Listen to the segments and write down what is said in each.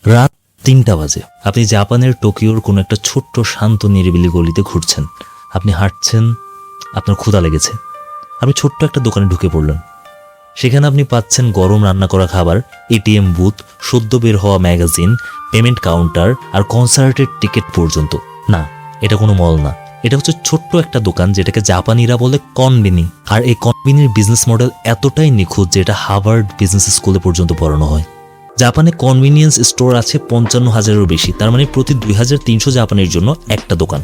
রাত 3টা বাজে, আপনি জাপানের টোকিওর কোনো একটা ছোট্ট শান্ত নিরিবিলি গলিতে ঘুরছেন। আপনি হাঁটছেন, আপনার ক্ষুধা লেগেছে, আপনি ছোট্ট একটা দোকানে ঢুকে পড়লেন। সেখানে আপনি পাচ্ছেন গরম রান্না করা খাবার, এটিএম বুথ, সদ্য বের হওয়া ম্যাগাজিন, পেমেন্ট কাউন্টার আর কনসার্টের টিকিট পর্যন্ত। না, এটা কোনো মল না, এটা হচ্ছে ছোট্ট একটা দোকান যেটাকে জাপানিরা বলে কনবিনি। আর এই কনবিনির বিজনেস মডেল এতটাই নিখুঁত যে এটা হার্ভার্ড বিজনেস স্কুলে পর্যন্ত পড়ানো হয়। জাপানে কনভিনিয়েন্স স্টোর আছে 55,000-এরও বেশি, তার মানে প্রতি 2,300 জাপানের জন্য একটা দোকান।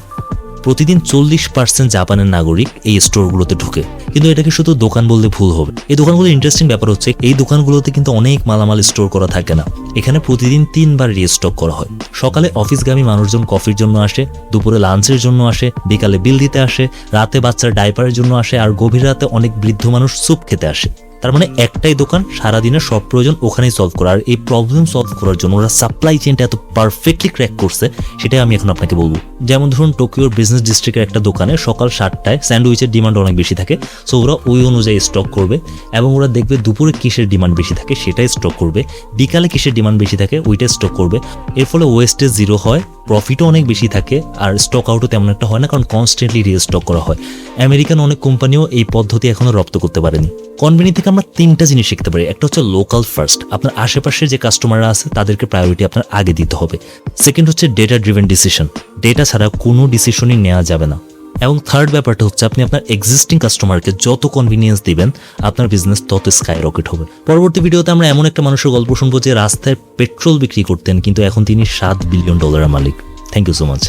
প্রতিদিন 40% জাপানের নাগরিক এই স্টোরগুলোতে ঢুকে। কিন্তু এটাকে শুধু দোকান বললে ভুল হবে। এই দোকানগুলো ইন্টারেস্টিং ব্যাপার হচ্ছে এই দোকানগুলোতে কিন্তু অনেক মালামাল স্টোর করা থাকে না। এখানে প্রতিদিন 3 বার রিস্টক করা হয়। সকালে অফিসগামী মানুষজন কফির জন্য আসে, দুপুরে লাঞ্চের জন্য আসে, বিকালে বিল দিতে আসে, রাতে বাচ্চার ডাইপারের জন্য আসে, আর গভীর রাতে অনেক বৃদ্ধ মানুষ স্যুপ খেতে আসে। তার মানে একটাই দোকান, সারাদিনের সব প্রয়োজন ওখানেই সলভ করা। আর এই প্রবলেম সলভ করার জন্য ওরা সাপ্লাই চেনটা এত পারফেক্টলি ক্র্যাক করছে, সেটাই আমি এখন আপনাকে বলবো। যেমন ধরুন টোকিওর বিজনেস ডিস্ট্রিক্টের একটা দোকানে সকাল 7টায় স্যান্ডউইচের ডিমান্ড অনেক বেশি থাকে, সো ওরা ওই অনুযায়ী স্টক করবে। এবং ওরা দেখবে দুপুরে কিসের ডিমান্ড বেশি থাকে সেটাই স্টক করবে, বিকালে কিসের ডিমান্ড বেশি থাকে ওইটাই স্টক করবে। এর ফলে ওয়েস্টেজ জিরো হয়, প্রফিটও অনেক বেশি থাকে, আর স্টক আউটও তেমন একটা হয় না, কারণ কনস্ট্যান্টলি রিস্টক করা হয়। আমেরিকান অনেক কোম্পানিও এই পদ্ধতি এখনো রপ্ত করতে পারেনি। কনভিনি থেকে আমরা 3টা জিনিস শিখতে পারি। একটা হচ্ছে লোকাল ফার্স্ট, আপনার আশেপাশে যে কাস্টমাররা আছে তাদেরকে প্রায়োরিটি আপনার আগে দিতে হবে। সেকেন্ড হচ্ছে ডেটা ড্রিভেন ডিসিশন, ডেটা ছাড়া কোনো ডিসিশনই নেওয়া যাবে না। এবং থার্ড ব্যাপারটা হচ্ছে আপনি আপনার এক্সিস্টিং কাস্টমারকে যত কনভিনিয়েন্স দিবেন আপনার বিজনেস তত স্কাই রকেট হবে। পরবর্তী ভিডিওতে আমরা এমন একটা মানুষের গল্প শুনবো যে রাস্তায় পেট্রোল বিক্রি করতেন কিন্তু এখন তিনি $7 বিলিয়ন মালিক। Thank you so much.